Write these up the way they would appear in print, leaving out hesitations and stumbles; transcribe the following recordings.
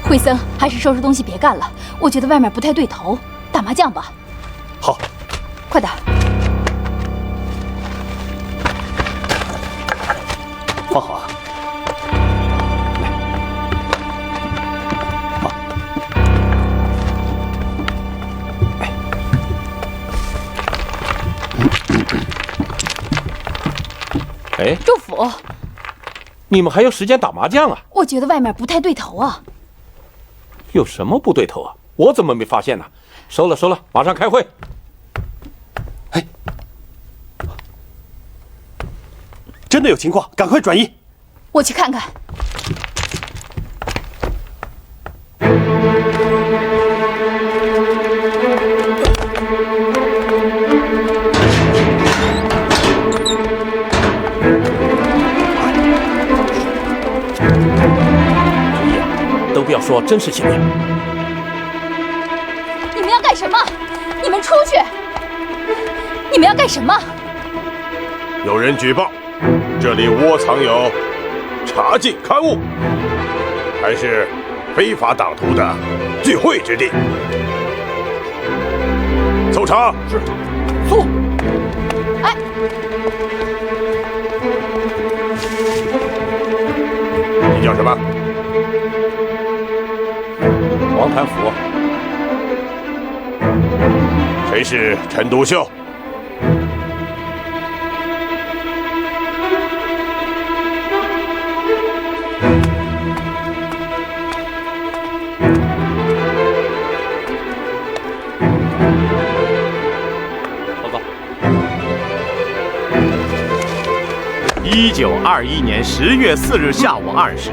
惠森，还是收拾东西别干了，我觉得外面不太对头，打麻将吧。好，快点。放好啊。好。哎，祝福。你们还有时间打麻将啊？我觉得外面不太对头啊。有什么不对头啊？我怎么没发现呢？收了收了，马上开会。哎，真的有情况，赶快转移。我去看看。都不要说真实情面。你们要干什么？你们出去！你们要干什么？有人举报，这里窝藏有查禁刊物，还是非法党徒的聚会之地。搜查。是。搜。哎。你叫什么？王谭福。谁是陈独秀？报告。1921年10月4日下午2时，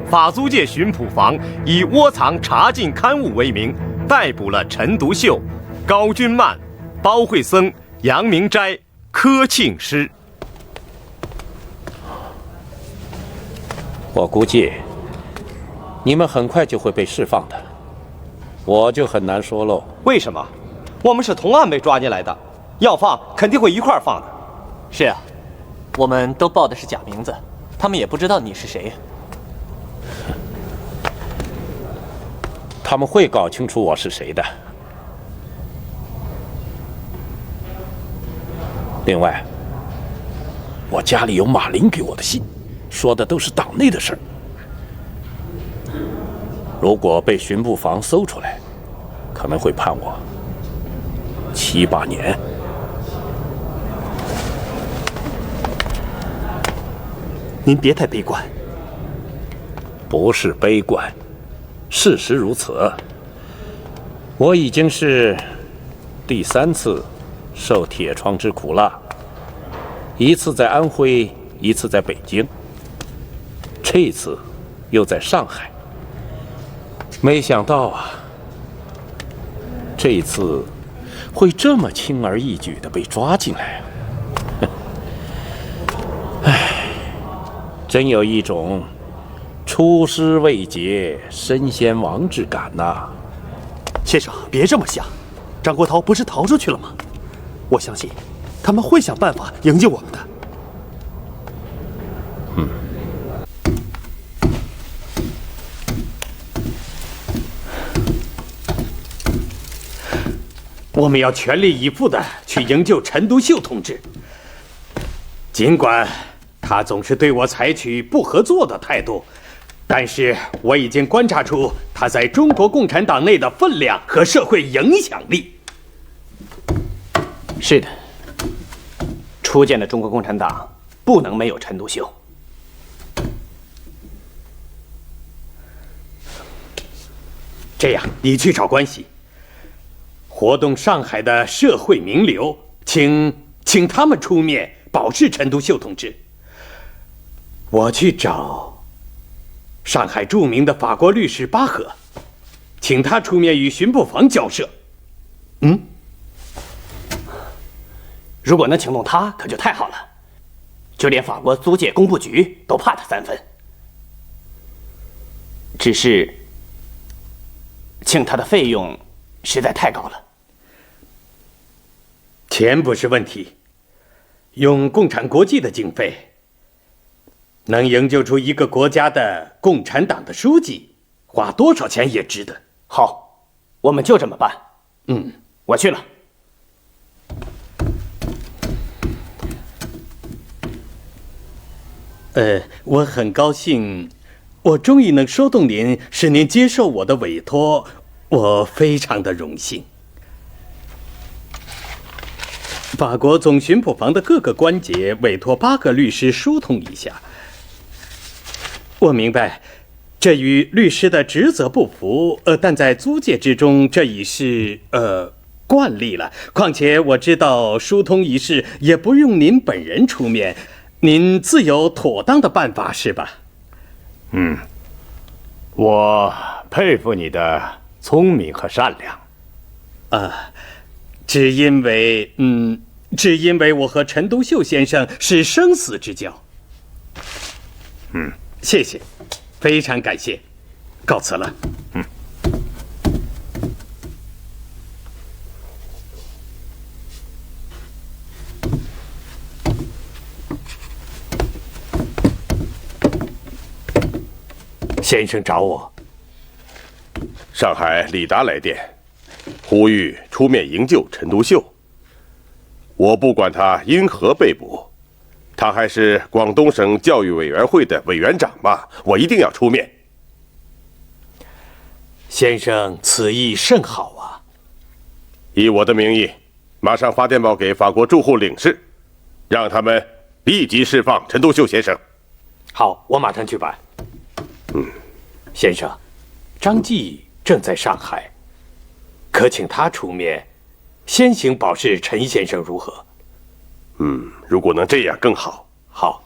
法租界巡捕房以窝藏查禁刊物为名，逮捕了陈独秀、高君曼、包惠僧、杨明斋、柯庆师。我估计你们很快就会被释放的，我就很难说喽。为什么？我们是同案被抓进来的，要放肯定会一块儿放的。是啊，我们都报的是假名字，他们也不知道你是谁。他们会搞清楚我是谁的。另外，我家里有马林给我的信，说的都是党内的事儿。如果被巡捕房搜出来，可能会判我7、8年。您别太悲观。不是悲观，事实如此。我已经是第3次受铁窗之苦了，一次在安徽，一次在北京，这次又在上海。没想到啊，这一次会这么轻而易举地被抓进来啊！唉，真有一种出师未捷身先亡之感呐。先生，别这么想，张国焘不是逃出去了吗？我相信他们会想办法营救我们的。我们要全力以赴地去营救陈独秀同志。尽管他总是对我采取不合作的态度，但是我已经观察出他在中国共产党内的分量和社会影响力。是的，初建的中国共产党不能没有陈独秀。这样，你去找关系，活动上海的社会名流，请他们出面保释陈独秀同志。我去找上海著名的法国律师巴赫，请他出面与巡捕房交涉。如果能请动他，可就太好了。就连法国租界工部局都怕他3分。只是请他的费用实在太高了。钱不是问题，用共产国际的经费，能营救出一个国家的共产党的书记，花多少钱也值得。好，我们就这么办。我去了。我很高兴，我终于能说动您，使您接受我的委托，我非常的荣幸。法国总巡捕房的各个关节委托8个律师疏通一下。我明白，这与律师的职责不符，但在租界之中，这已是惯例了。况且我知道疏通一事也不用您本人出面，您自有妥当的办法，是吧？我佩服你的聪明和善良。只因为我和陈独秀先生是生死之交。谢谢，非常感谢，告辞了。先生找我。上海李达来电，呼吁出面营救陈独秀。我不管他因何被捕，他还是广东省教育委员会的委员长嘛，我一定要出面。先生此意甚好啊！以我的名义，马上发电报给法国驻沪领事，让他们立即释放陈独秀先生。好，我马上去办。先生，张继正在上海，可请他出面，先行保释陈先生如何？如果能这样更好。好。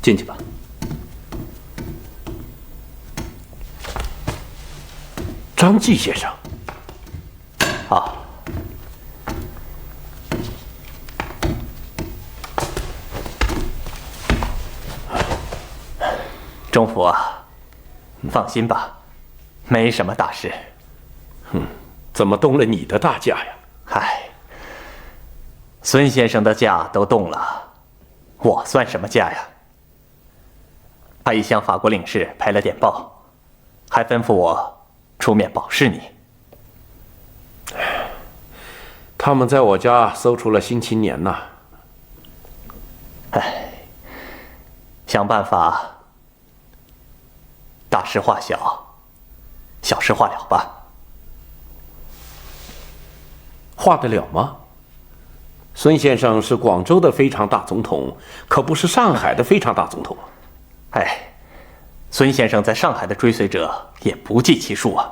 进去吧。张继先生。好。中府啊，放心吧，没什么大事。怎么动了你的大驾呀？嗨，孙先生的驾都动了，我算什么驾呀？他已向法国领事拍了电报，还吩咐我出面保释你。他们在我家搜出了新青年呐。想办法大事化小，小事化了吧。化得了吗？孙先生是广州的非常大总统，可不是上海的非常大总统。孙先生在上海的追随者也不计其数啊。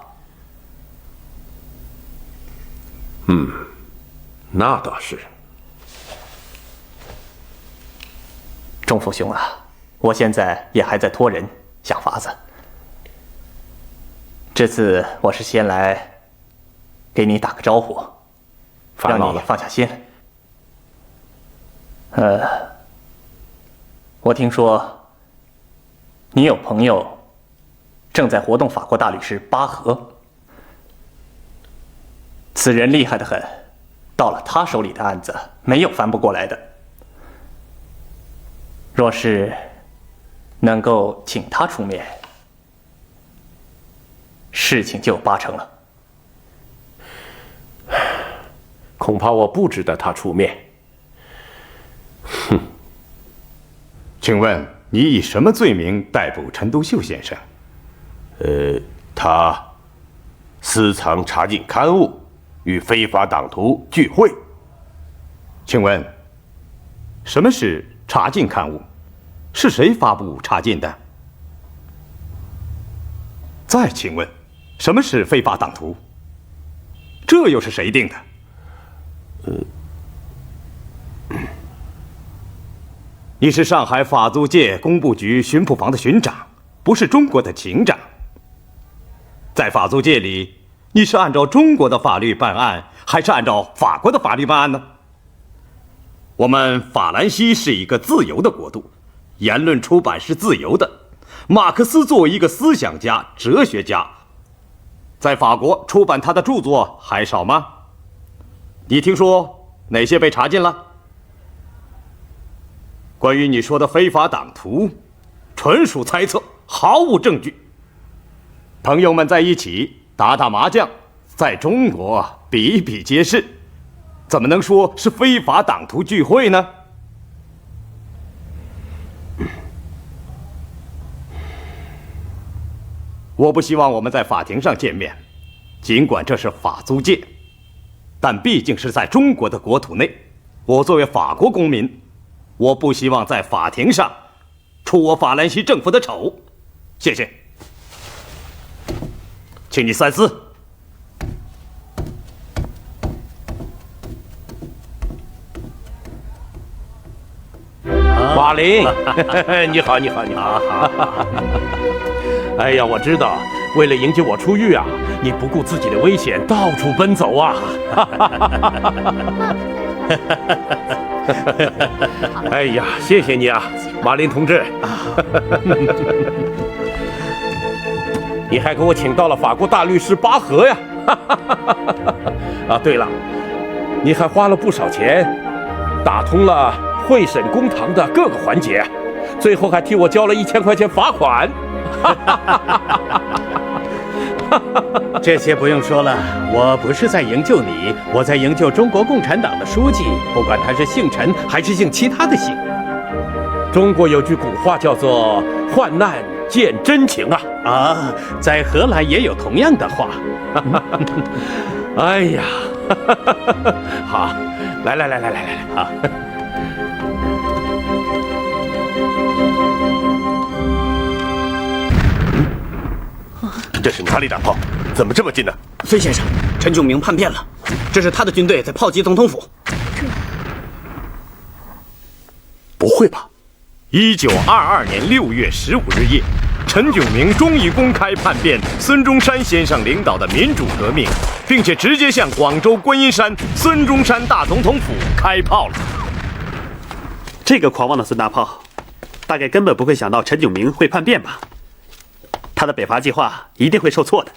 那倒是。钟福兄啊，我现在也还在托人想法子。这次我是先来给你打个招呼，让你放下心。我听说你有朋友正在活动法国大律师巴和，此人厉害得很，到了他手里的案子没有翻不过来的。若是能够请他出面，事情就有80%了。恐怕我不值得他出面。请问你以什么罪名逮捕陈独秀先生？他私藏查禁刊物，与非法党徒聚会。请问，什么是查禁刊物？是谁发布查禁的？再请问，什么是非法党徒？这又是谁定的？你是上海法租界工部局巡捕房的巡长，不是中国的警长。在法租界里，你是按照中国的法律办案，还是按照法国的法律办案呢？我们法兰西是一个自由的国度，言论出版是自由的。马克思作为一个思想家、哲学家，在法国出版他的著作还少吗？你听说哪些被查禁了？关于你说的非法党徒，纯属猜测，毫无证据。朋友们在一起打打麻将，在中国比比皆是，怎么能说是非法党徒聚会呢？我不希望我们在法庭上见面，尽管这是法租界，但毕竟是在中国的国土内。我作为法国公民，我不希望在法庭上出我法兰西政府的丑。谢谢，请你三思。马林，你好，你好，你好。哎呀，我知道，为了迎接我出狱啊，你不顾自己的危险，到处奔走啊。哎呀，谢谢你啊，马林同志。你还给我请到了法国大律师巴赫呀。啊，对了，你还花了不少钱，打通了会审公堂的各个环节，最后还替我交了1000块钱罚款。这些不用说了，我不是在营救你，我在营救中国共产党的书记，不管他是姓陈还是姓其他的姓。中国有句古话叫做“患难见真情”啊！啊，在荷兰也有同样的话。哎呀，好，来，好。这是哪里打炮？怎么这么近呢？孙先生，陈炯明叛变了，这是他的军队在炮击总统府。不会吧？1922年6月15日夜，陈炯明终于公开叛变孙中山先生领导的民主革命，并且直接向广州观音山孙中山大总统府开炮了。这个狂妄的孙大炮，大概根本不会想到陈炯明会叛变吧？他的北伐计划一定会受挫的。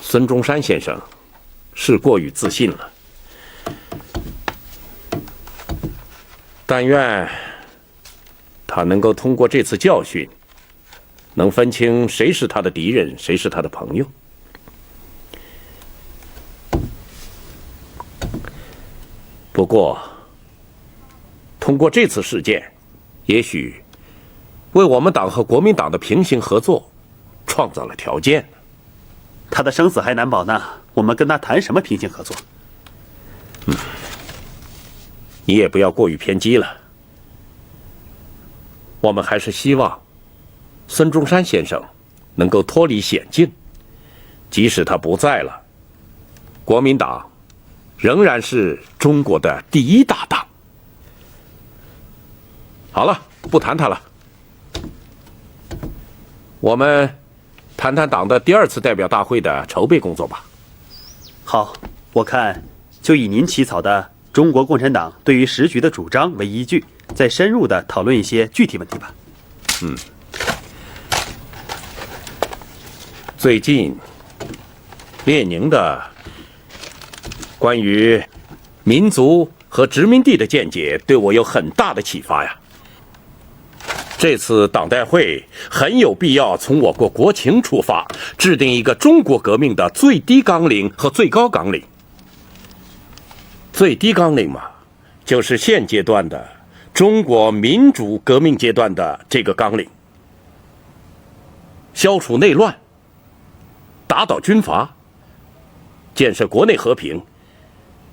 孙中山先生是过于自信了，但愿他能够通过这次教训，能分清谁是他的敌人，谁是他的朋友。不过，通过这次事件，也许为我们党和国民党的平行合作创造了条件。他的生死还难保呢，我们跟他谈什么平行合作？你也不要过于偏激了。我们还是希望孙中山先生能够脱离险境，即使他不在了，国民党仍然是中国的第一大党。好了，不谈他了。我们谈谈党的第2次代表大会的筹备工作吧。好，我看就以您起草的《中国共产党对于时局的主张》为依据，再深入地讨论一些具体问题吧。最近列宁的关于民族和殖民地的见解对我有很大的启发呀。这次党代会很有必要从我国国情出发，制定一个中国革命的最低纲领和最高纲领。最低纲领嘛，就是现阶段的中国民主革命阶段的这个纲领：消除内乱，打倒军阀，建设国内和平，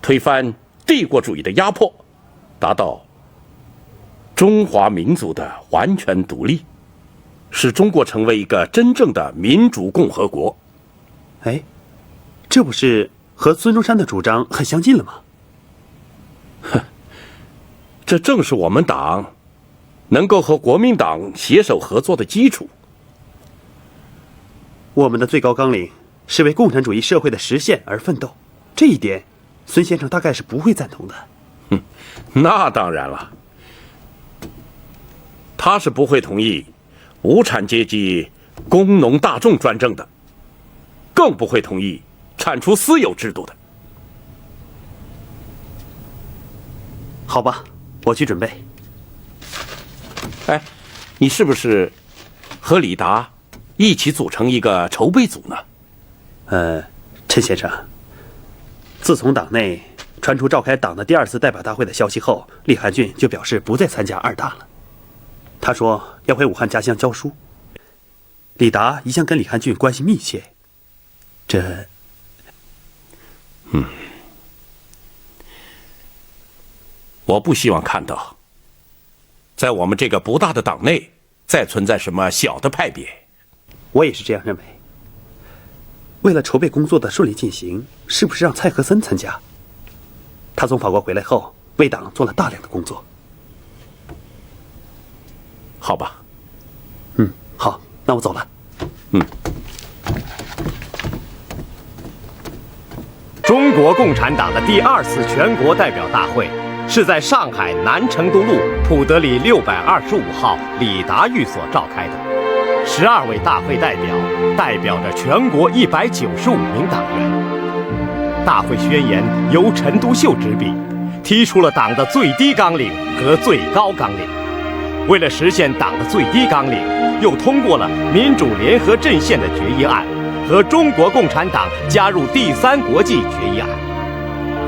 推翻帝国主义的压迫，达到中华民族的完全独立，使中国成为一个真正的民主共和国。哎，这不是和孙中山的主张很相近了吗？这正是我们党能够和国民党携手合作的基础。我们的最高纲领是为共产主义社会的实现而奋斗，这一点孙先生大概是不会赞同的。那当然了，他是不会同意无产阶级工农大众专政的，更不会同意铲除私有制度的。好吧，我去准备。哎，你是不是和李达一起组成一个筹备组呢？陈先生，自从党内传出召开党的第2次代表大会的消息后，李汉俊就表示不再参加2大了。他说要回武汉家乡教书。李达一向跟李汉俊关系密切，我不希望看到，在我们这个不大的党内再存在什么小的派别。我也是这样认为。为了筹备工作的顺利进行，是不是让蔡和森参加？他从法国回来后，为党做了大量的工作。好吧。好，那我走了。中国共产党的第2次全国代表大会是在上海南成都路普德里625号李达寓所召开的。12位大会代表代表着全国195名党员。大会宣言由陈独秀执笔，提出了党的最低纲领和最高纲领。为了实现党的最低纲领，又通过了民主联合阵线的决议案和中国共产党加入第3国际决议案，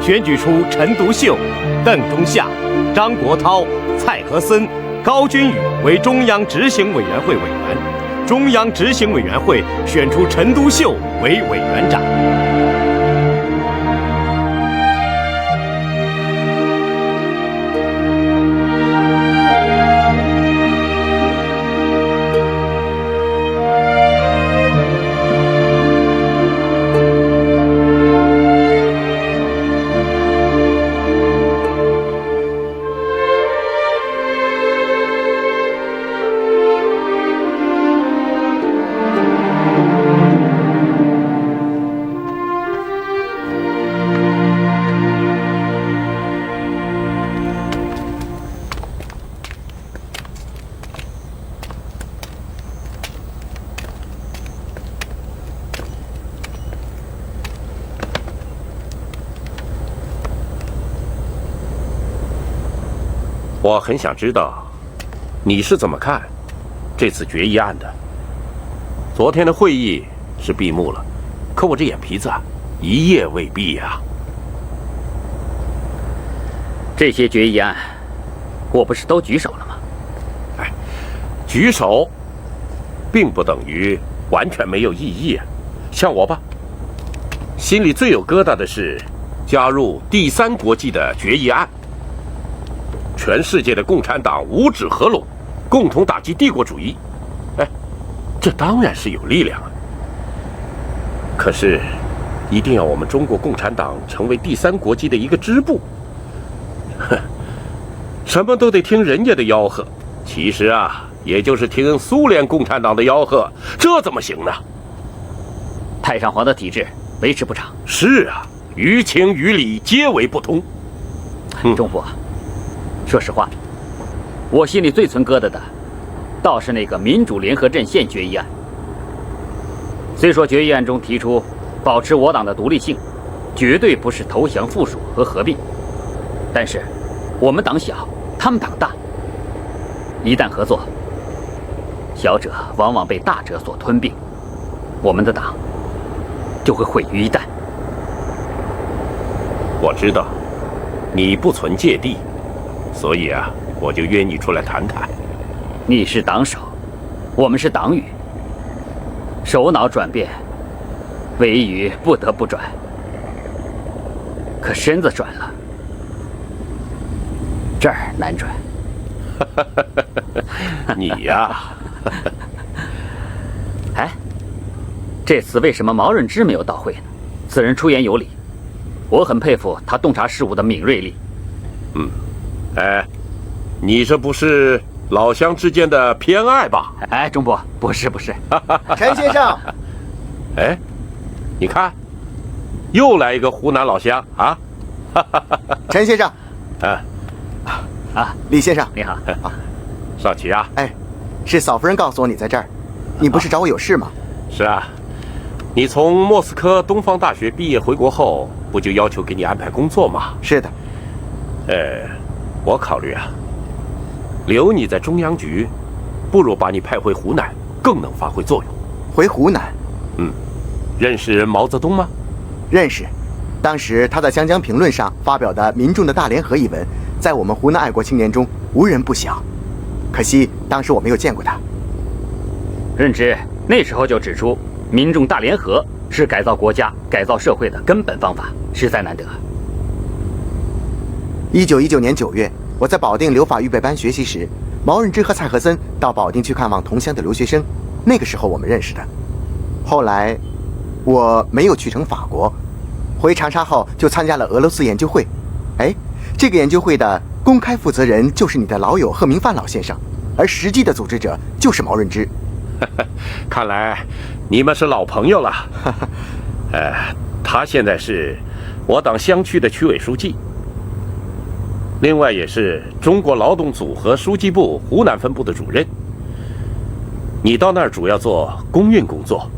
选举出陈独秀、邓中夏、张国焘、蔡和森、高君宇为中央执行委员会委员，中央执行委员会选出陈独秀为委员长。我很想知道，你是怎么看这次决议案的？昨天的会议是闭幕了，可我这眼皮子一夜未闭呀。这些决议案，我不是都举手了吗？哎，举手，并不等于完全没有异议啊。像我吧，心里最有疙瘩的是加入第3国际的决议案。全世界的共产党五指合拢，共同打击帝国主义。哎，这当然是有力量啊。可是，一定要我们中国共产党成为第3国际的一个支部？哼，什么都得听人家的吆喝。其实啊，也就是听苏联共产党的吆喝，这怎么行呢？太上皇的体制维持不长。是啊，于情于理皆为不通。中父，说实话，我心里最存疙瘩的，倒是那个民主联合阵线决议案。虽说决议案中提出保持我党的独立性，绝对不是投降附属和合并，但是我们党小，他们党大，一旦合作，小者往往被大者所吞并，我们的党就会毁于一旦。我知道你不存芥蒂，所以啊，我就约你出来谈谈。你是党首，我们是党羽，首脑转变，尾羽不得不转。可身子转了，这儿难转。你呀，哎，这次为什么毛润之没有到会呢？此人出言有理，我很佩服他洞察事物的敏锐力。哎，你这不是老乡之间的偏爱吧？哎，钟伯，不是不是。陈先生，哎，你看，又来一个湖南老乡啊！陈先生，李先生，你好。少奇啊，哎，是嫂夫人告诉我你在这儿，你不是找我有事吗？是啊，你从莫斯科东方大学毕业回国后，不就要求给你安排工作吗？是的。我考虑啊，留你在中央局，不如把你派回湖南，更能发挥作用。回湖南？认识毛泽东吗？认识。当时他在《湘江评论》上发表的《民众的大联合》一文，在我们湖南爱国青年中无人不晓。可惜当时我没有见过他。任之那时候就指出，民众大联合是改造国家、改造社会的根本方法，实在难得。1919年9月，我在保定留法预备班学习时，毛润之和蔡和森到保定去看望同乡的留学生，那个时候我们认识的。后来我没有去成法国，回长沙后就参加了俄罗斯研究会。哎，这个研究会的公开负责人就是你的老友贺明范老先生，而实际的组织者就是毛润之。看来你们是老朋友了。他现在是我党湘区的区委书记，另外也是中国劳动组合书记部湖南分部的主任。你到那儿主要做公运工作，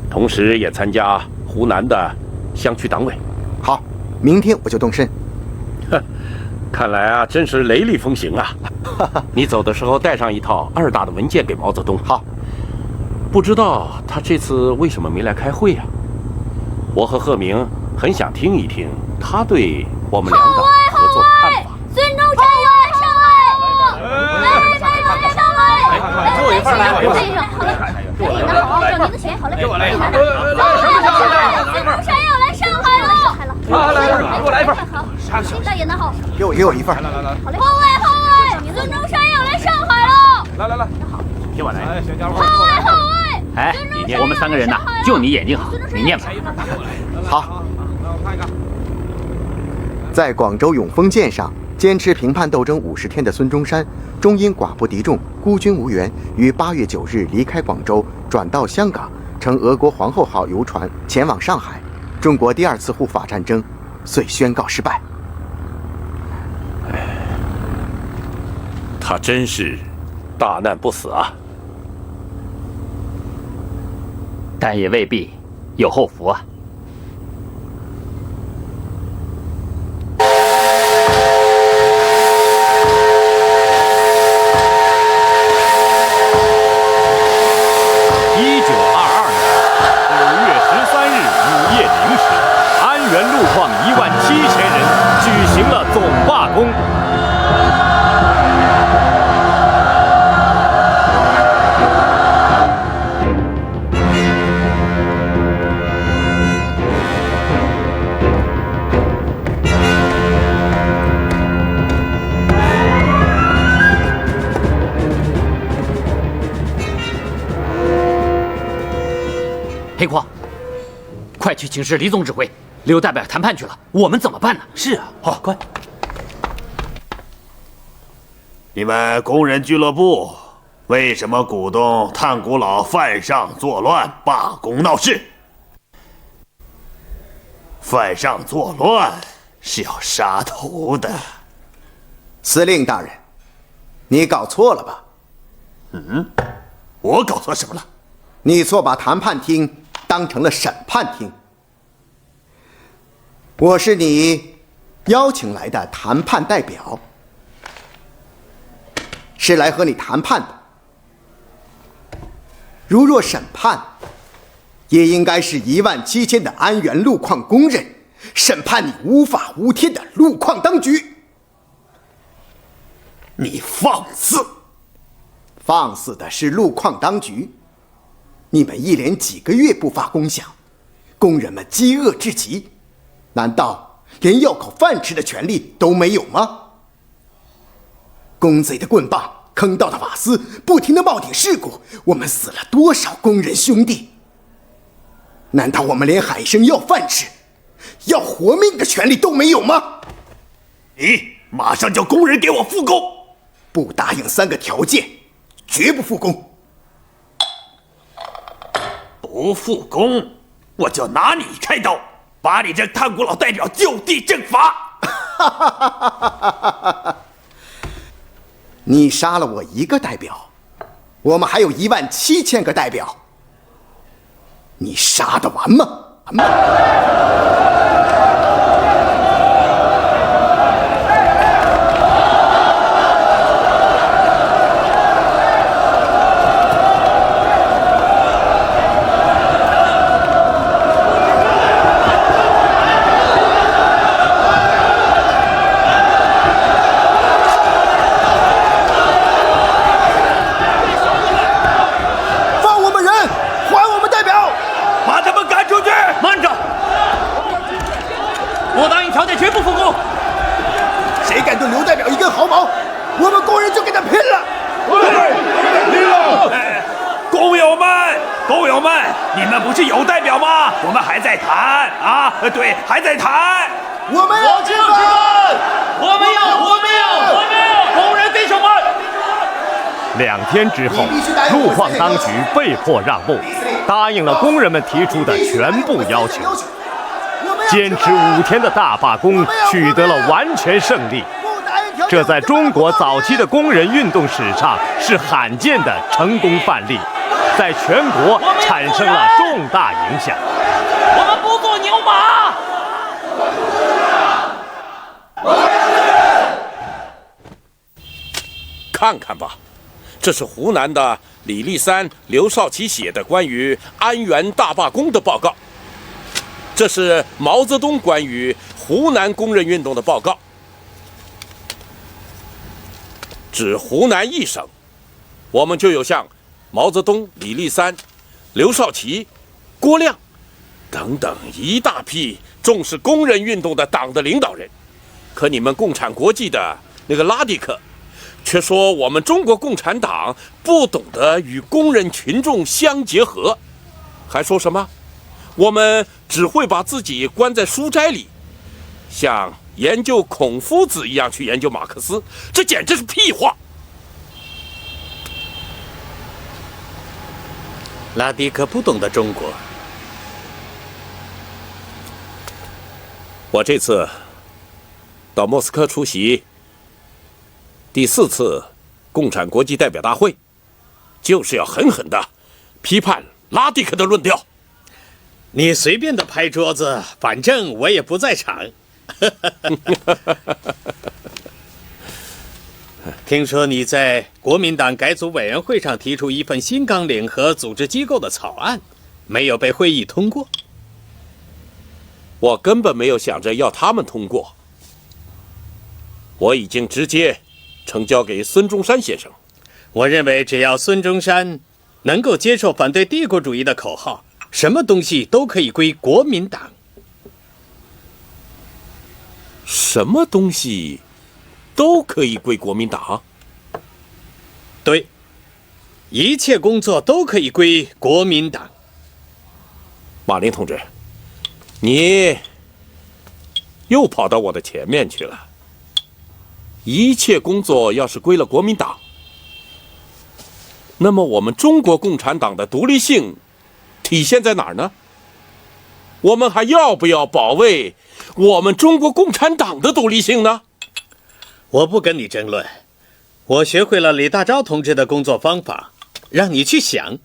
同时也参加湖南的湘区党委。好，明天我就动身。看来啊，真是雷厉风行啊！你走的时候带上一套2大的文件给毛泽东。好。不知道他这次为什么没来开会呀？我和贺明很想听一听他对我们两党合作的看法。孙中山上海，上海，给我一份来。先生，好嘞，您的好，照您的钱，好嘞，给我来一份。孙中山要来上海了，来，给我来一份。好，大爷拿好，给我一份。好嘞，后卫，孙中山要来上海了。来，给我来。后卫。哎，我们3个人呐，就你眼睛好，你念吧。好。在广州永丰舰上坚持平叛斗争50天的孙中山，终因寡不敌众、孤军无援，于8月9日离开广州，转到香港，乘俄国皇后号游船前往上海。中国第2次护法战争遂宣告失败。他真是大难不死啊！但也未必有后福啊。黑匡，快去请示黎总指挥，刘代表谈判去了，我们怎么办呢？是啊，好，快！你们工人俱乐部为什么鼓动炭谷老犯上作乱、罢工闹事？犯上作乱是要杀头的。司令大人，你搞错了吧？我搞错什么了？你错把谈判厅当成了审判厅。我是你邀请来的谈判代表，是来和你谈判的。如若审判，也应该是17000的安源路矿工人审判你无法无天的路矿当局。你放肆！放肆的是路矿当局。你们一连几个月不发工饷，工人们饥饿至极，难道连要口饭吃的权利都没有吗？工贼的棍棒，坑道的瓦斯，不停的冒顶事故，我们死了多少工人兄弟？难道我们连喊一声要饭吃、要活命的权利都没有吗？你马上叫工人给我复工！不答应3个条件，绝不复工。不复工，我就拿你开刀，把你这炭谷老代表就地正法。你杀了我1个代表，我们还有17000个代表，你杀得完吗？条件全部复工。谁敢对刘代表一根毫毛，我们工人就跟他拼了！工友们，你们不是有代表吗？我们还在谈啊，对，还在谈。我们要吃饭，我们要，工人弟兄们。2天之后，陆矿当局被迫让步，答应了工人们提出的全部要求。坚持5天的大罢工取得了完全胜利，这在中国早期的工人运动史上是罕见的成功范例，在全国产生了重大影响。我们不做牛马。看看吧，这是湖南的李立三、刘少奇写的关于安源大罢工的报告。这是毛泽东关于湖南工人运动的报告。指湖南一省，我们就有像毛泽东、李立三、刘少奇、郭亮等等一大批重视工人运动的党的领导人。可你们共产国际的那个拉迪克却说我们中国共产党不懂得与工人群众相结合，还说什么我们只会把自己关在书斋里，像研究孔夫子一样去研究马克思，这简直是屁话。拉迪克不懂得中国。我这次到莫斯科出席第4次共产国际代表大会，就是要狠狠地批判拉迪克的论调。你随便的拍桌子，反正我也不在场。听说你在国民党改组委员会上提出一份新纲领和组织机构的草案，没有被会议通过。我根本没有想着要他们通过，我已经直接呈交给孙中山先生。我认为只要孙中山能够接受反对帝国主义的口号，什么东西都可以归国民党。什么东西都可以归国民党？对，一切工作都可以归国民党。马林同志，你又跑到我的前面去了。一切工作要是归了国民党，那么我们中国共产党的独立性体现在哪儿呢？我们还要不要保卫我们中国共产党的独立性呢？我不跟你争论，我学会了李大钊同志的工作方法，让你去想。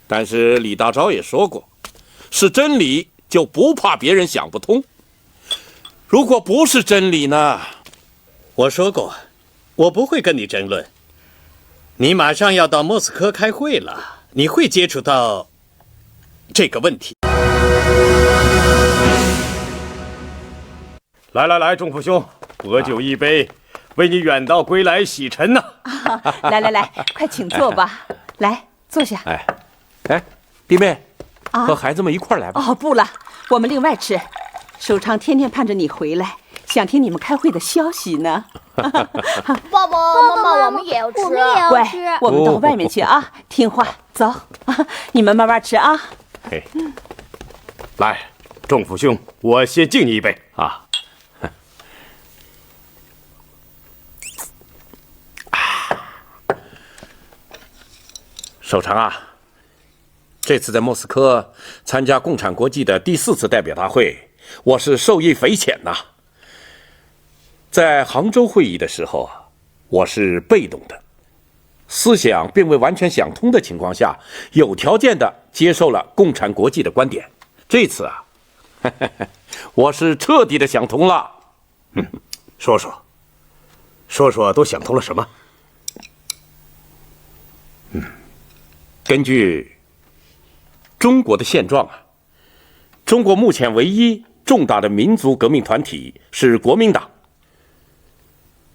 但是李大钊也说过，是真理就不怕别人想不通。如果不是真理呢？我说过，我不会跟你争论。你马上要到莫斯科开会了，你会接触到这个问题。来，仲父兄，薄酒一杯，为你远道归来洗尘呐！来，快请坐吧。来，坐下。哎，弟妹，和孩子们一块儿来吧。哦，不了，我们另外吃。守昌天天盼着你回来，想听你们开会的消息呢。爸爸妈妈，我们也要吃，乖，我们到外面去啊，听话，走。你们慢慢吃啊。来，仲父兄，我先敬你一杯啊。守常啊，这次在莫斯科参加共产国际的第4次代表大会，我是受益匪浅呐。在杭州会议的时候，我是被动的，思想并未完全想通的情况下，有条件的接受了共产国际的观点。这次啊，我是彻底的想通了。说说都想通了什么？根据中国的现状啊，中国目前唯一重大的民族革命团体是国民党。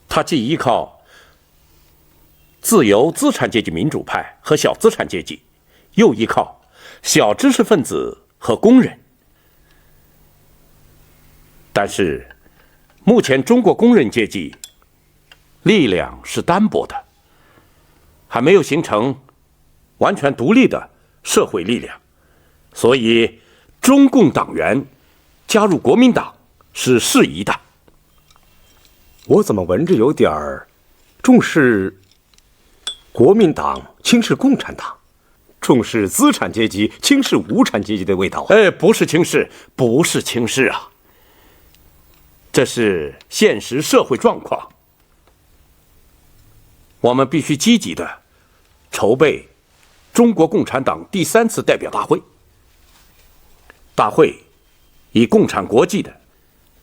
它既依靠自由资产阶级民主派和小资产阶级，又依靠小知识分子和工人。但是，目前中国工人阶级力量是单薄的，还没有形成完全独立的社会力量，所以中共党员加入国民党是适宜的。我怎么闻着有点重视国民党轻视共产党，重视资产阶级轻视无产阶级的味道啊？不是轻视，不是轻视啊，这是现实社会状况。我们必须积极的筹备中国共产党第3次代表大会。大会以共产国际的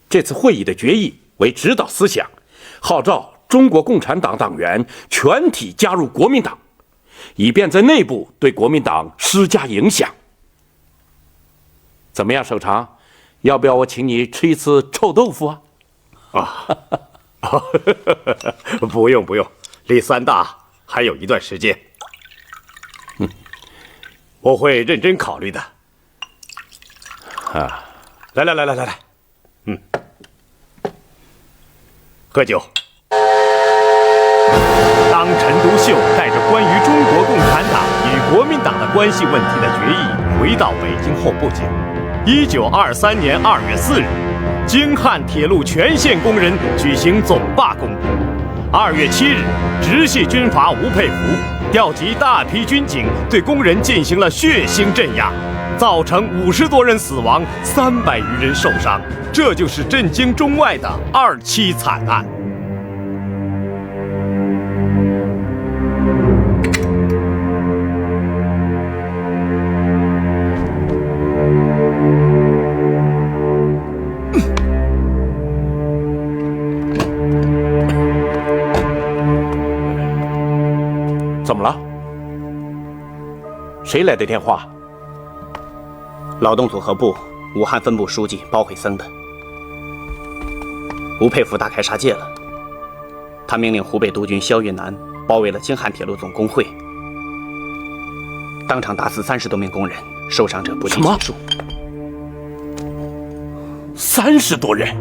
这次会议的决议为指导思想，号召中国共产党党员全体加入国民党，以便在内部对国民党施加影响。怎么样，首长？要不要我请你吃一次臭豆腐啊？不用，离3大还有一段时间。我会认真考虑的。来，喝酒。当陈独秀带着关于中国共产党与国民党的关系问题的决议回到北京后不久，1923年2月4日，京汉铁路全线工人举行总罢工。2月7日，直系军阀吴佩孚调集大批军警对工人进行了血腥镇压，造成50多人死亡，300余人受伤。这就是震惊中外的2七惨案。怎么了？谁来的电话？劳动组合部武汉分部书记包惠僧的。吴佩孚大开杀戒了，他命令湖北督军萧玉南包围了京汉铁路总工会，当场打死30多名工人，受伤者不计其数。30多人？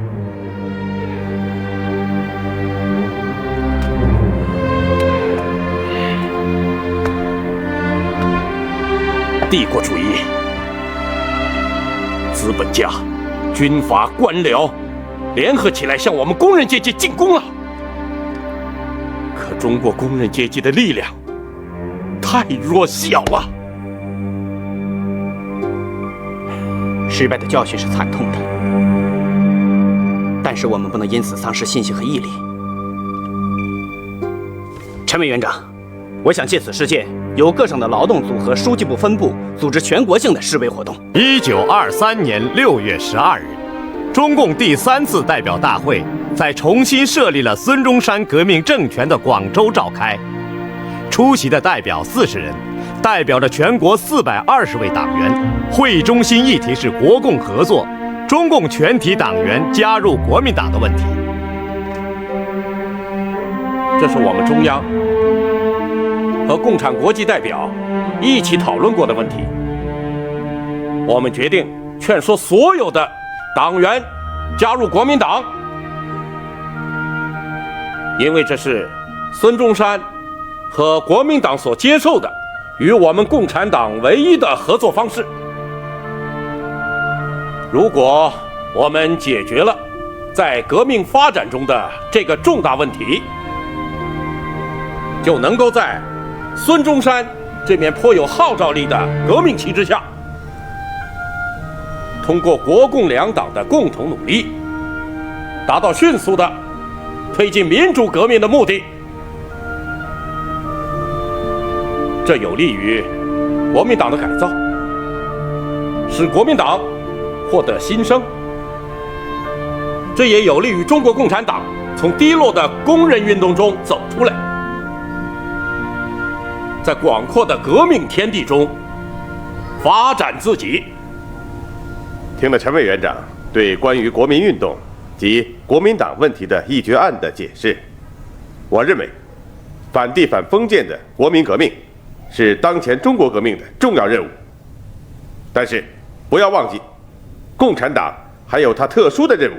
帝国主义、资本家、军阀、官僚联合起来向我们工人阶级进攻了。可中国工人阶级的力量太弱小了。失败的教训是惨痛的，但是我们不能因此丧失信心和毅力。陈委员长，我想借此事件，由各省的劳动组和书记部分部组织全国性的示威活动。1923年6月12日，中共第3次代表大会在重新设立了孙中山革命政权的广州召开。出席的代表40人，代表着全国420位党员。会议中心议题是国共合作、中共全体党员加入国民党的问题。这是我们中央和共产国际代表一起讨论过的问题。我们决定劝说所有的党员加入国民党，因为这是孙中山和国民党所接受的与我们共产党唯一的合作方式。如果我们解决了在革命发展中的这个重大问题，就能够在孙中山这面颇有号召力的革命旗帜下，通过国共两党的共同努力，达到迅速的推进民主革命的目的。这有利于国民党的改造，使国民党获得新生。这也有利于中国共产党从低落的工人运动中走出来，在广阔的革命天地中发展自己。听了陈委员长对关于国民运动及国民党问题的议决案的解释，我认为反帝反封建的国民革命是当前中国革命的重要任务。但是不要忘记，共产党还有它特殊的任务，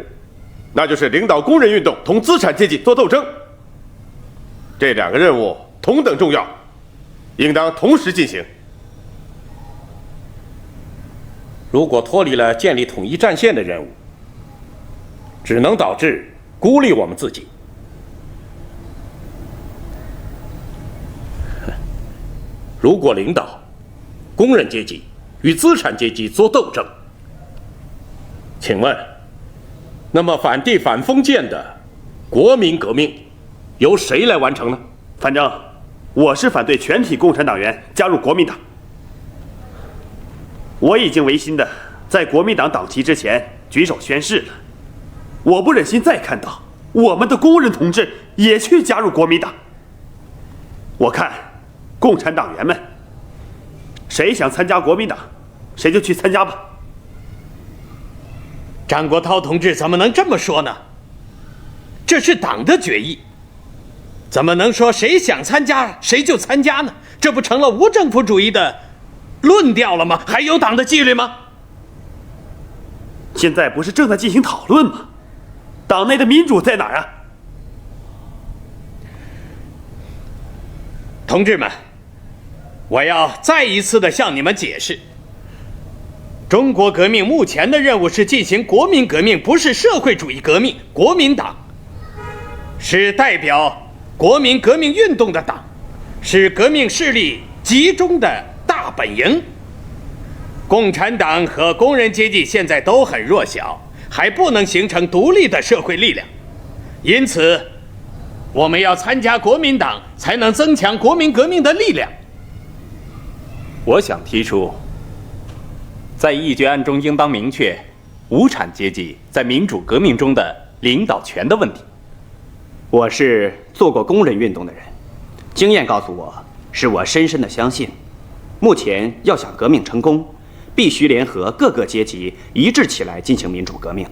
那就是领导工人运动同资产阶级做斗争。这2个任务同等重要，应当同时进行。如果脱离了建立统一战线的任务，只能导致孤立我们自己。如果领导工人阶级与资产阶级做斗争，请问，那么反帝反封建的国民革命由谁来完成呢？反正我是反对全体共产党员加入国民党。我已经违心的在国民党党旗之前举手宣誓了，我不忍心再看到我们的工人同志也去加入国民党。我看共产党员们谁想参加国民党，谁就去参加吧。张国焘同志怎么能这么说呢？这是党的决议，怎么能说谁想参加谁就参加呢？这不成了无政府主义的论调了吗？还有党的纪律吗？现在不是正在进行讨论吗？党内的民主在哪儿啊？同志们，我要再一次的向你们解释，中国革命目前的任务是进行国民革命，不是社会主义革命。国民党是代表国民革命运动的党，是革命势力集中的大本营。共产党和工人阶级现在都很弱小，还不能形成独立的社会力量，因此我们要参加国民党，才能增强国民革命的力量。我想提出，在议决案中应当明确无产阶级在民主革命中的领导权的问题。我是做过工人运动的人，经验告诉我，使我深深的相信，目前要想革命成功，必须联合各个阶级一致起来进行民主革命。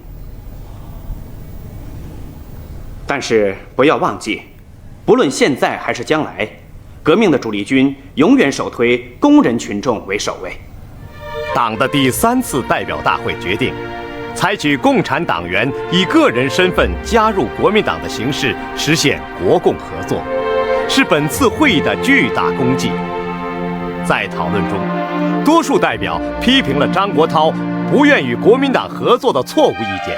但是不要忘记，不论现在还是将来，革命的主力军永远首推工人群众为首位。党的第3次代表大会决定，采取共产党员以个人身份加入国民党的形式实现国共合作，是本次会议的巨大功绩。在讨论中，多数代表批评了张国焘不愿与国民党合作的错误意见，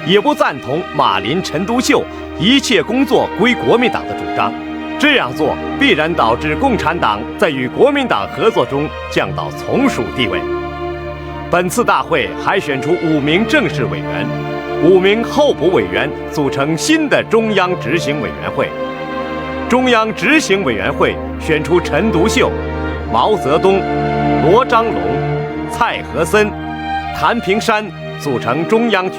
也不赞同马林、陈独秀一切工作归国民党的主张。这样做必然导致共产党在与国民党合作中降到从属地位。本次大会还选出5名正式委员，5名候补委员，组成新的中央执行委员会。中央执行委员会选出陈独秀、毛泽东、罗章龙、蔡和森、谭平山组成中央局，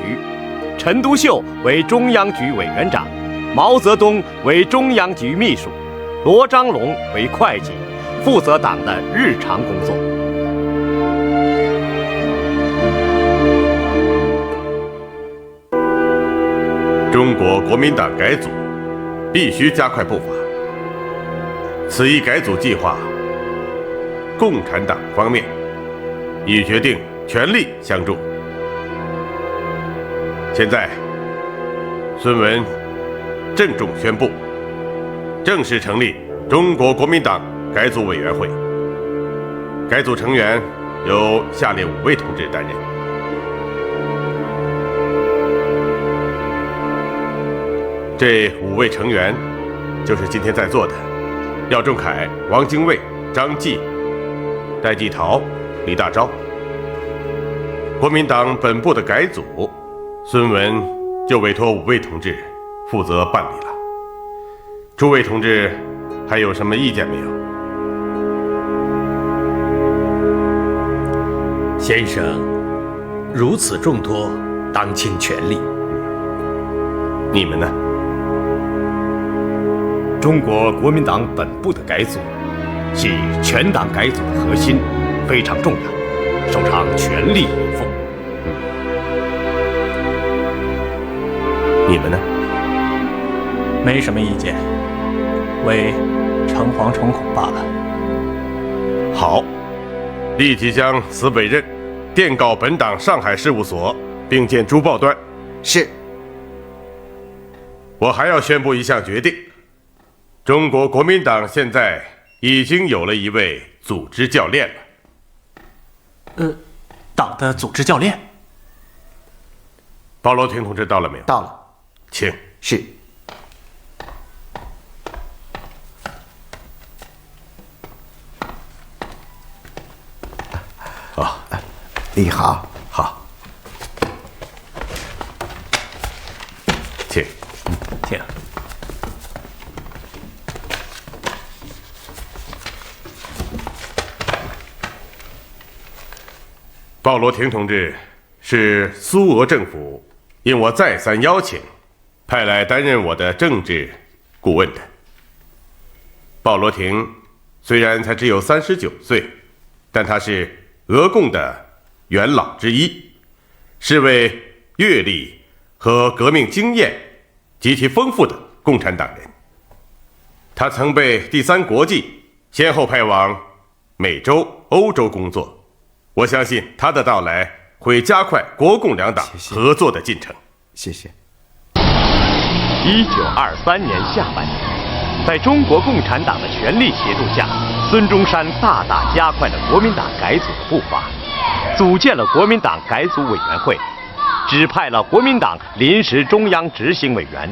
陈独秀为中央局委员长，毛泽东为中央局秘书，罗章龙为会计，负责党的日常工作。中国国民党改组必须加快步伐。此一改组计划，共产党方面已决定全力相助。现在，孙文郑重宣布，正式成立中国国民党改组委员会。改组成员由下列5位同志担任：这5位成员就是今天在座的廖仲恺、王精卫、张继、戴季陶、李大钊。国民党本部的改组，孙文就委托5位同志负责办理了。诸位同志还有什么意见没有？先生如此重托，当倾全力。你们呢？中国国民党本部的改组系全党改组的核心，非常重要，首长全力以赴。你们呢？没什么意见，为诚惶诚恐罢了。好，立即将此委任电告本党上海事务所，并见诸报端。是。我还要宣布一项决定：中国国民党现在已经有了一位组织教练了。党的组织教练？鲍罗廷同志到了没有？到了，请。是。你好，好，请，请。鲍罗廷同志是苏俄政府因我再三邀请，派来担任我的政治顾问的。鲍罗廷虽然才只有39岁，但他是俄共的元老之一，是位阅历和革命经验极其丰富的共产党人。他曾被第三国际先后派往美洲、欧洲工作。我相信他的到来会加快国共两党合作的进程。谢谢。1923年下半年，在中国共产党的全力协助下，孙中山大大加快了国民党改组的步伐，组建了国民党改组委员会，指派了国民党临时中央执行委员，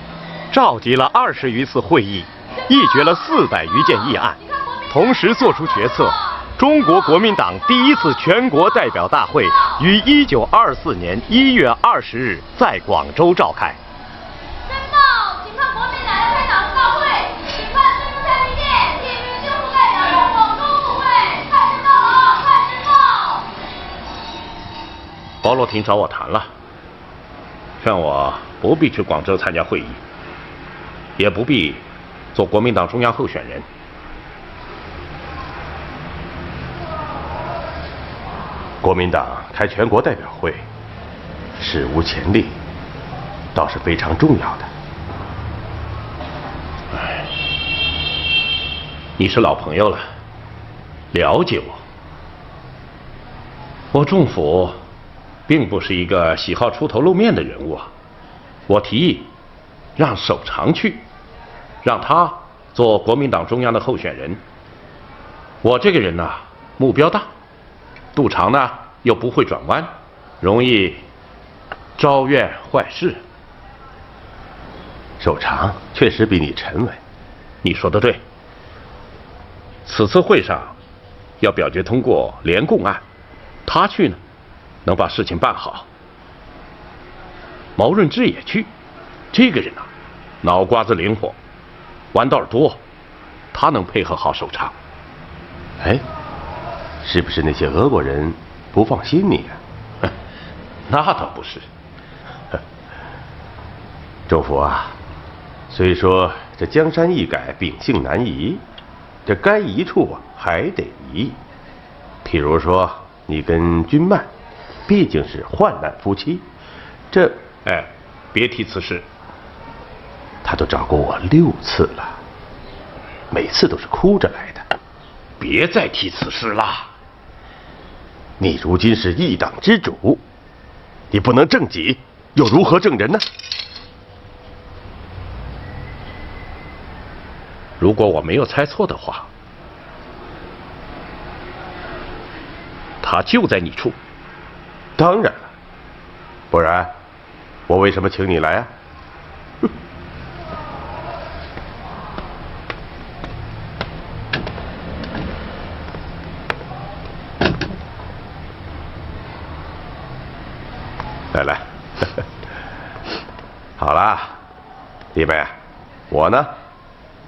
召集了20余次会议，议决了400余件议案，同时作出决策。中国国民党第1次全国代表大会于1924年1月20日在广州召开。申报，请看国民党来开党大会，请看孙中山密电，列明军部代表到广州赴会，看申报啊，看申报。鲍罗廷找我谈了，劝我不必去广州参加会议，也不必做国民党中央候选人。国民党开全国代表会，史无前例，倒是非常重要的。你是老朋友了，了解我。我仲甫并不是一个喜好出头露面的人物啊。我提议让守常去，让他做国民党中央的候选人。我这个人呢，目标大。杜长呢又不会转弯，容易招怨坏事。守常确实比你沉稳，你说的对。此次会上要表决通过联共案，他去呢，能把事情办好。毛润之也去，这个人啊，脑瓜子灵活，弯道多，他能配合好守常。哎。是不是那些俄国人不放心你啊？那倒不是。仲甫啊，虽说这江山易改，秉性难移，这该移处啊还得移。譬如说，你跟君曼，毕竟是患难夫妻，别提此事。他都找过我6次了，每次都是哭着来的。别再提此事了。你如今是一党之主，你不能正己，又如何正人呢？如果我没有猜错的话，他就在你处。当然了，不然我为什么请你来啊？来，好了，弟妹，我呢，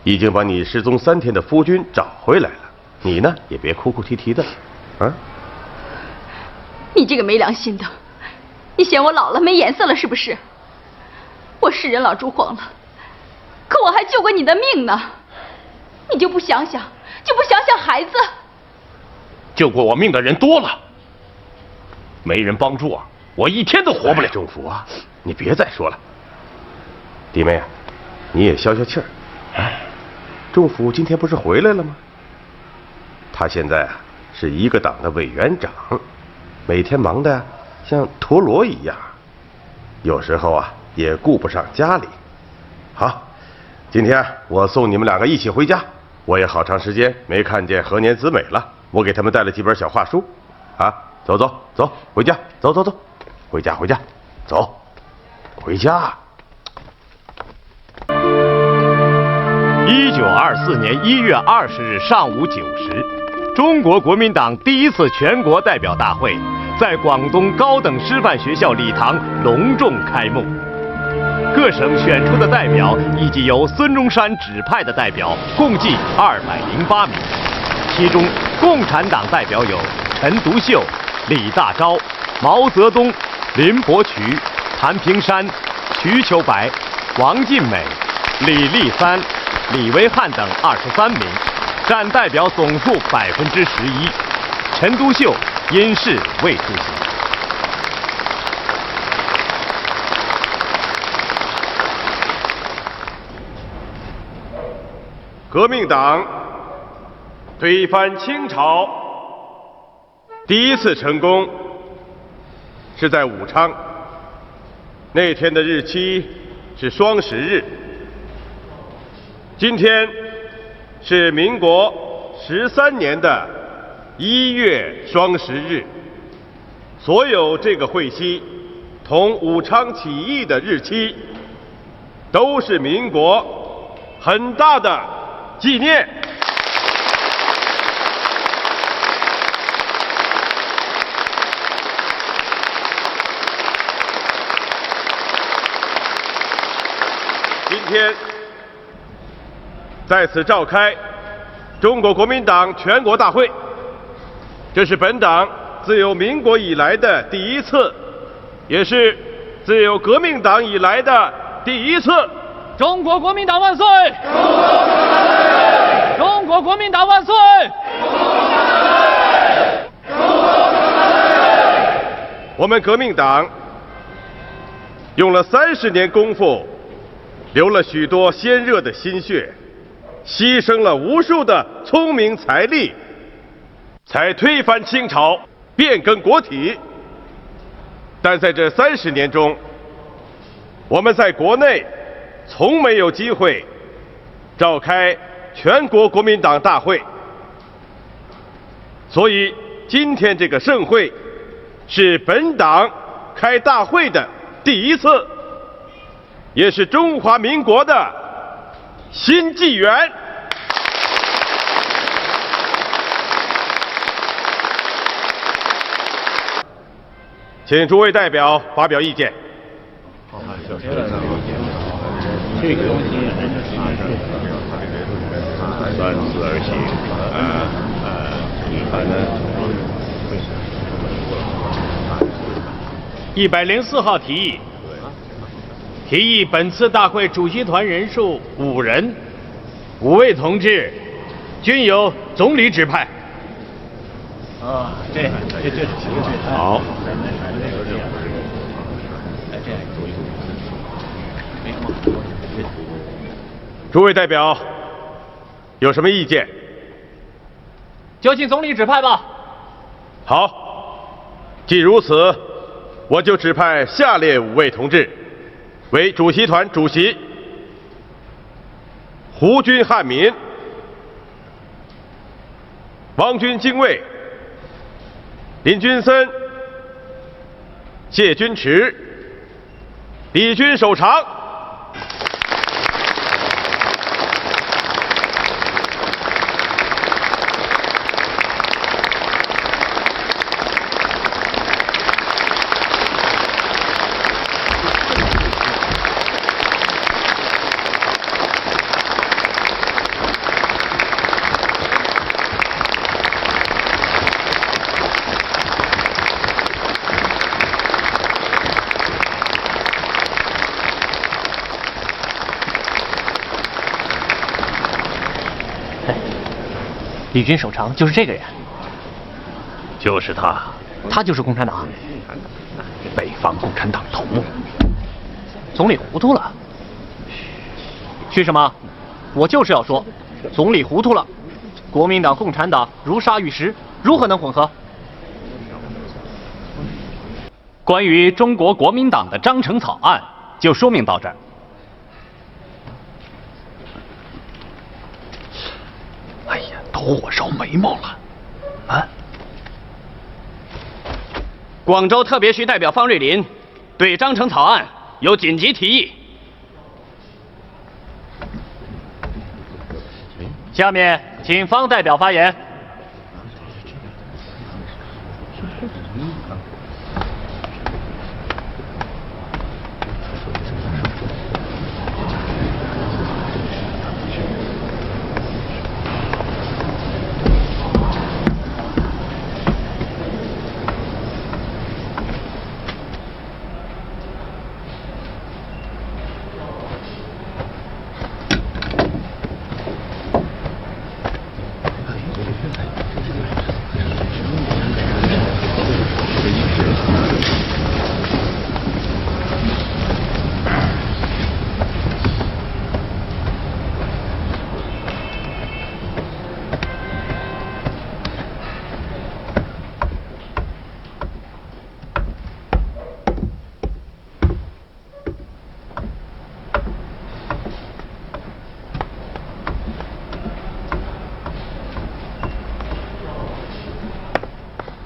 已经把你失踪3天的夫君找回来了，你呢也别哭哭啼啼的，啊！你这个没良心的，你嫌我老了没颜色了是不是？我是人老珠黄了，可我还救过你的命呢，你就不想想，就不想想孩子？救过我命的人多了，没人帮助啊，我1天都活不了。仲甫啊，你别再说了。弟妹啊，你也消消气儿。哎，仲甫今天不是回来了吗？他现在啊是一个党的委员长，每天忙得像陀螺一样，有时候啊也顾不上家里。好，今天我送你们两个一起回家。我也好长时间没看见何年子美了，我给他们带了几本小画书。啊，走走走，回家，走走走，回家回家，走，回家。1924年1月20日上午9时，中国国民党第一次全国代表大会在广东高等师范学校礼堂隆重开幕。各省选出的代表以及由孙中山指派的代表共计208名，其中共产党代表有陈独秀、李大钊、毛泽东、林伯渠、谭平山、瞿秋白、王尽美、李立三、李维汉等23名，占代表总数11%。陈独秀因事未出席。革命党推翻清朝第一次成功是在武昌，那天的日期是双十日。今天是民国13年的1月双十日，所有这个会期同武昌起义的日期都是民国很大的纪念。今天在此召开中国国民党全国大会，这是本党自有民国以来的第一次，也是自有革命党以来的第一次。中国国民党万岁！中国国民党万岁！我们革命党用了30年功夫，流了许多鲜热的心血，牺牲了无数的聪明财力，才推翻清朝，变更国体。但在这30年中，我们在国内从没有机会召开全国国民党大会，所以今天这个盛会是本党开大会的第一次，也是中华民国的新纪元。请诸位代表发表意见。这个东西三思而行你看呢？104号提议，提议本次大会主席团人数5人，5位同志均由总理指派。这好。诸位代表有什么意见？就请总理指派吧。好，既如此，我就指派下列5位同志为主席团主席：胡军汉民、王军精卫、林君森、谢君池、李军守常。李军守常就是这个人，就是他，他就是共产党，北方共产党头目。总理糊涂了。去什么？我就是要说，总理糊涂了。国民党、共产党如沙与石，如何能混合？关于中国国民党的章程草案就说明到这儿。导火烧眉毛了？啊！广州特别区代表方瑞林对章程草案有紧急提议。下面请方代表发言。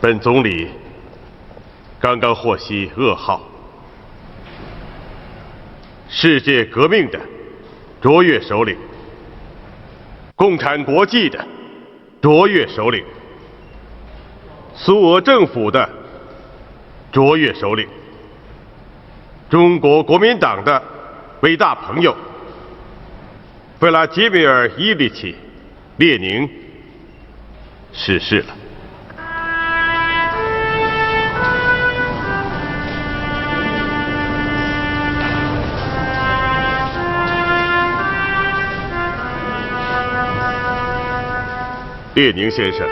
本总理刚刚获悉噩耗，世界革命的卓越首领，共产国际的卓越首领，苏俄政府的卓越首领，中国国民党的伟大朋友弗拉基米尔·伊里奇·列宁逝世了。列宁先生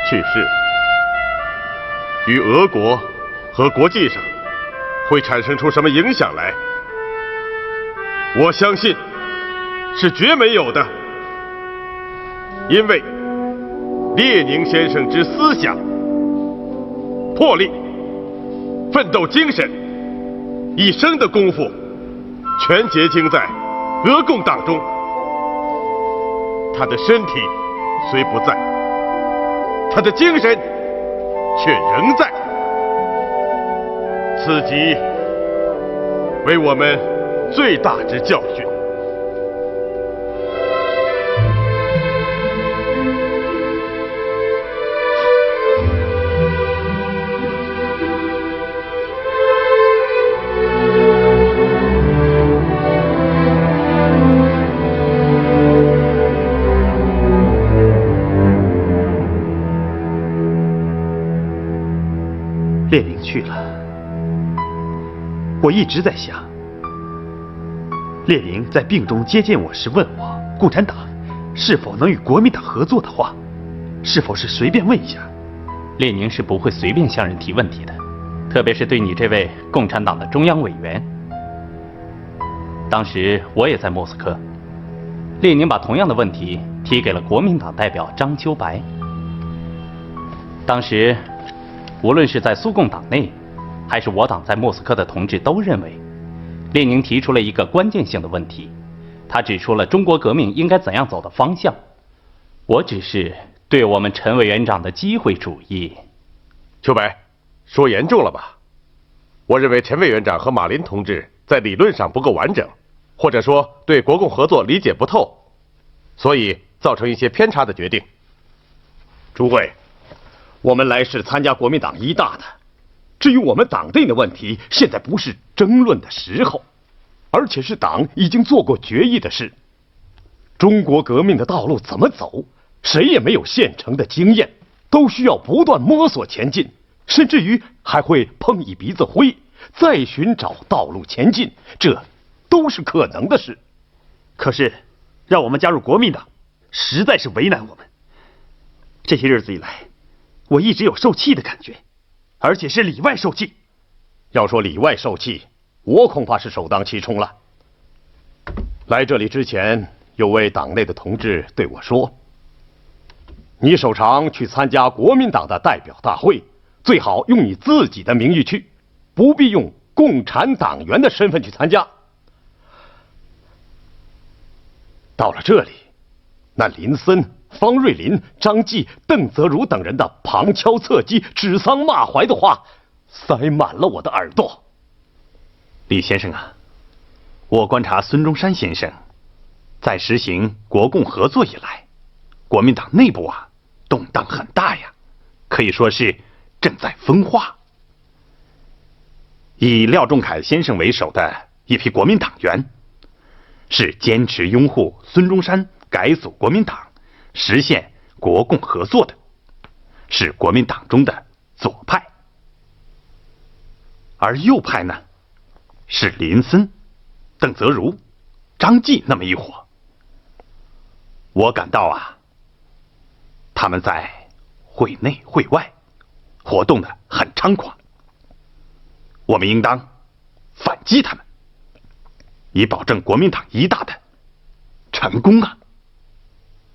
去世，与俄国和国际上会产生出什么影响来？我相信是绝没有的，因为列宁先生之思想、魄力、奋斗精神，一生的功夫全结晶在俄共党中。他的身体虽不在，他的精神却仍在。此即为我们最大之教训。列宁去了，我一直在想，列宁在病中接见我时问我，共产党是否能与国民党合作的话，是否是随便问一下？列宁是不会随便向人提问题的，特别是对你这位共产党的中央委员。当时我也在莫斯科，列宁把同样的问题提给了国民党代表张秋白。当时无论是在苏共党内，还是我党在莫斯科的同志都认为，列宁提出了一个关键性的问题，他指出了中国革命应该怎样走的方向。我只是对我们陈委员长的机会主义。秋白，说严重了吧？我认为陈委员长和马林同志在理论上不够完整，或者说对国共合作理解不透，所以造成一些偏差的决定。诸位，我们来是参加国民党一大的，至于我们党内的问题，现在不是争论的时候，而且是党已经做过决议的事。中国革命的道路怎么走，谁也没有现成的经验，都需要不断摸索前进，甚至于还会碰一鼻子灰，再寻找道路前进，这都是可能的事。可是，让我们加入国民党，实在是为难我们。这些日子以来，我一直有受气的感觉，而且是里外受气。要说里外受气，我恐怕是首当其冲了。来这里之前，有位党内的同志对我说，你手长去参加国民党的代表大会，最好用你自己的名义去，不必用共产党员的身份去参加。到了这里，那林森方瑞林、张继、邓泽如等人的旁敲侧击、指桑骂槐的话，塞满了我的耳朵。李先生啊，我观察孙中山先生在实行国共合作以来，国民党内部啊动荡很大呀，可以说是正在分化。以廖仲恺先生为首的一批国民党员，是坚持拥护孙中山改组国民党，实现国共合作的，是国民党中的左派。而右派呢，是林森、邓泽如、张继那么一伙。我感到啊，他们在会内会外活动的很猖狂，我们应当反击他们，以保证国民党一大的成功啊！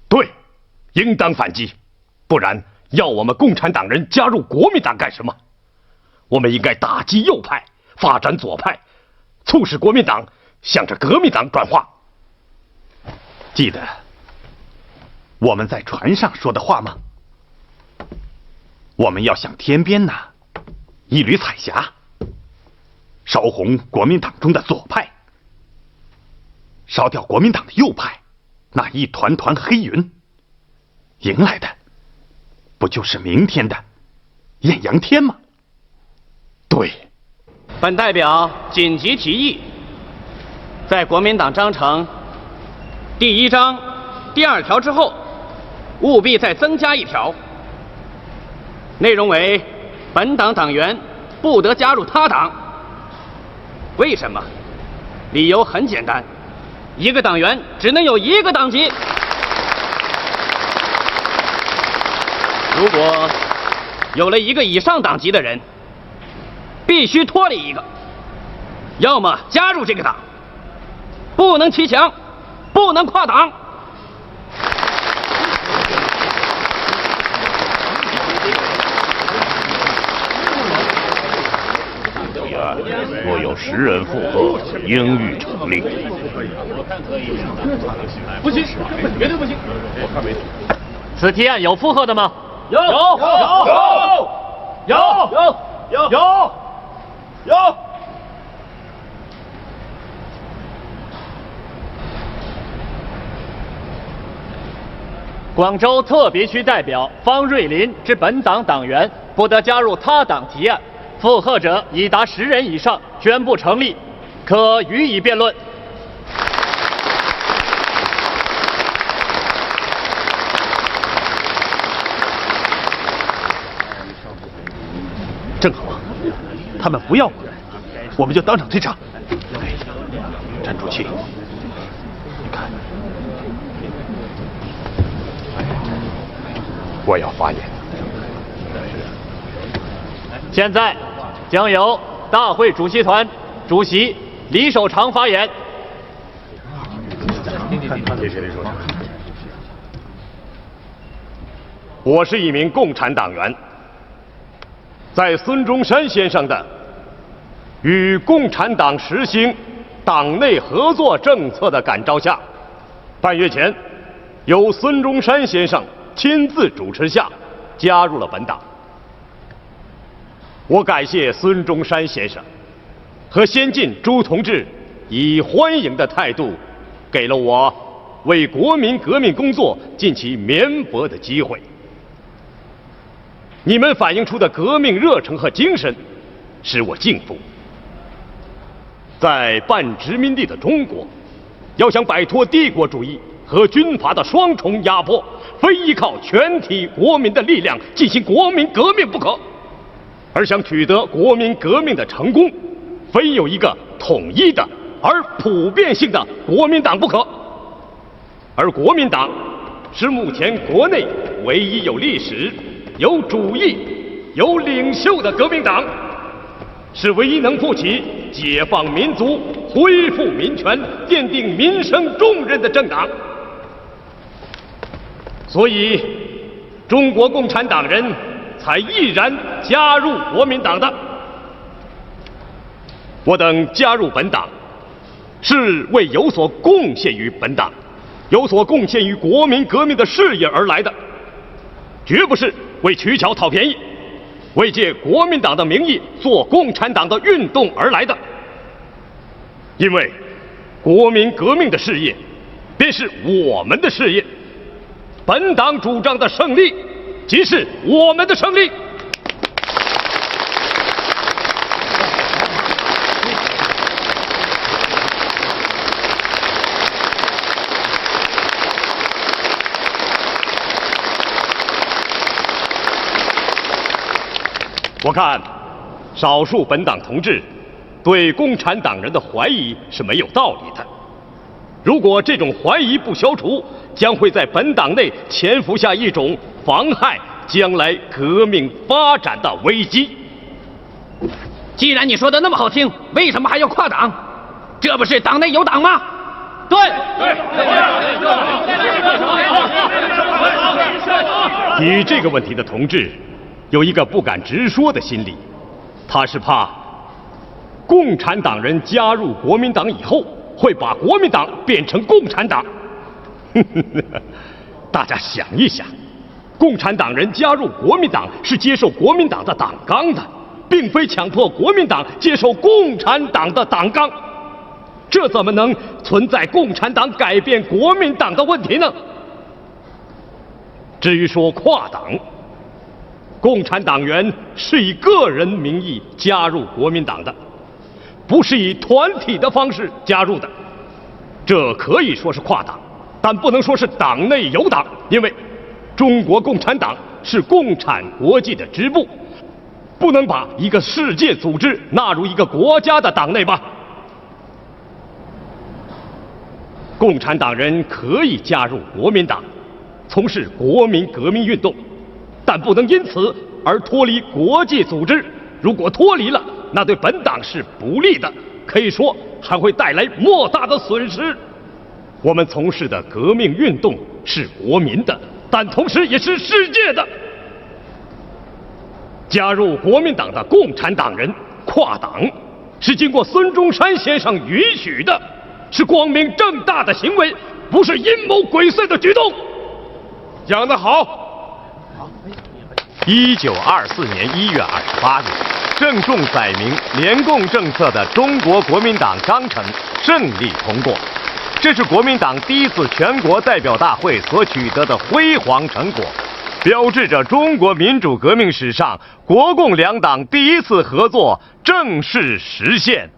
对，应当反击，不然要我们共产党人加入国民党干什么？我们应该打击右派，发展左派，促使国民党向着革命党转化。记得我们在船上说的话吗？我们要向天边呐一缕彩霞，烧红国民党中的左派，烧掉国民党的右派，那一团团黑云，迎来的不就是明天的艳阳天吗？对，本代表紧急提议，在国民党章程第1章第2条之后，务必再增加1条，内容为本党党员不得加入他党。为什么？理由很简单，一个党员只能有一个党籍。如果有了一个以上党籍的人，必须脱离一个，要么加入这个党，不能骑墙，不能跨党。提案若有10人附和，应予成立。不行，绝对不行！我看没。此提案有附和的吗？有。广州特别区代表方瑞林之本党党员不得加入他党提案，附和者已达10人以上，宣布成立，可予以辩论。正好，他们不要我们就当场退场。站住气！你看，我要发言。现在将由大会主席团主席李守常发言。我是一名共产党员，在孙中山先生的与共产党实行党内合作政策的感召下，半月前由孙中山先生亲自主持下加入了本党。我感谢孙中山先生和先进朱同志以欢迎的态度，给了我为国民革命工作尽其绵薄的机会。你们反映出的革命热诚和精神，使我敬服。在半殖民地的中国，要想摆脱帝国主义和军阀的双重压迫，非依靠全体国民的力量进行国民革命不可。而想取得国民革命的成功，非有一个统一的而普遍性的国民党不可。而国民党是目前国内唯一有历史、有主义、有领袖的革命党，是唯一能负起解放民族、恢复民权、奠定民生重任的政党。所以，中国共产党人才毅然加入国民党的。我等加入本党，是为有所贡献于本党，有所贡献于国民革命的事业而来的，绝不是为取巧讨便宜，为借国民党的名义做共产党的运动而来的。因为国民革命的事业便是我们的事业，本党主张的胜利即是我们的胜利。我看，少数本党同志对共产党人的怀疑是没有道理的。如果这种怀疑不消除，将会在本党内潜伏下一种妨害将来革命发展的危机。既然你说的那么好听，为什么还要跨党？这不是党内有党吗？对。提这个问题的同志有一个不敢直说的心理，他是怕共产党人加入国民党以后会把国民党变成共产党。大家想一想，共产党人加入国民党是接受国民党的党纲的，并非强迫国民党接受共产党的党纲，这怎么能存在共产党改变国民党的问题呢？至于说跨党，共产党员是以个人名义加入国民党的，不是以团体的方式加入的，这可以说是跨党，但不能说是党内有党，因为中国共产党是共产国际的支部，不能把一个世界组织纳入一个国家的党内吧。共产党人可以加入国民党，从事国民革命运动，但不能因此而脱离国际组织。如果脱离了，那对本党是不利的，可以说还会带来莫大的损失。我们从事的革命运动是国民的，但同时也是世界的。加入国民党的共产党人跨党，是经过孙中山先生允许的，是光明正大的行为，不是阴谋诡祟的举动。讲得好。1924年1月28日，郑重载明联共政策的中国国民党章程胜利通过，这是国民党第一次全国代表大会所取得的辉煌成果，标志着中国民主革命史上国共两党第一次合作正式实现。